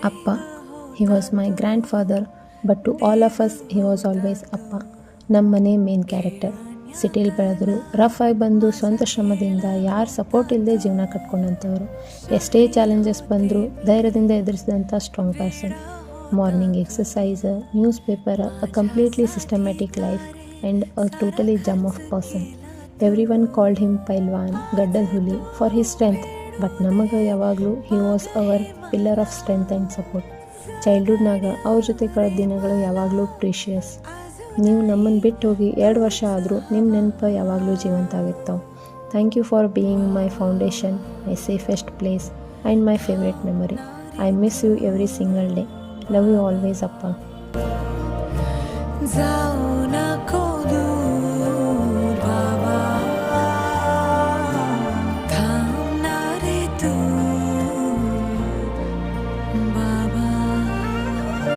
ಅಪ್ಪ. He was my grandfather, but to all of us he was always ಅಪ್ಪ. ನಮ್ಮ ಮನೆ main character. ಸಿಟಿಲಿ ಬೆಳೆದ್ರು, ರಫ್ ಆಗಿ ಬಂದು ಸ್ವಂತ ಶ್ರಮದಿಂದ ಯಾರು ಸಪೋರ್ಟ್ ಇಲ್ಲದೆ ಜೀವನ ಕಟ್ಕೊಂಡಂಥವ್ರು. ಎಷ್ಟೇ ಚಾಲೆಂಜಸ್ ಬಂದರೂ ಧೈರ್ಯದಿಂದ ಎದುರಿಸಿದಂಥ strong person. Morning exercise, news paper, a completely systematic life and a totally gem of person. Every one called him ಪೈಲ್ವಾನ್, ಗಡ್ಡಲ್ ಹುಲಿ ಫಾರ್ ಹಿಸ್ ಸ್ಟ್ರೆಂತ್. ಬಟ್ ನಮಗೆ ಯಾವಾಗಲೂ he was our pillar of strength and support. ಚೈಲ್ಡ್ಹುಡ್ನಾಗ ಅವ್ರ ಜೊತೆ ಕಳೆದ ದಿನಗಳು ಯಾವಾಗಲೂ ಪ್ರೀಷಿಯಸ್. ನೀವು ನಮ್ಮನ್ನು ಬಿಟ್ಟು ಹೋಗಿ 2 ವರ್ಷ ಆದರೂ ನಿಮ್ಮ ನೆನಪು ಯಾವಾಗಲೂ ಜೀವಂತ ಆಗಿರ್ತಾವೆ. Thank you for being my foundation, my safest place and my favourite memory. I miss you every single day. Love you always ಅಪ್ಪ.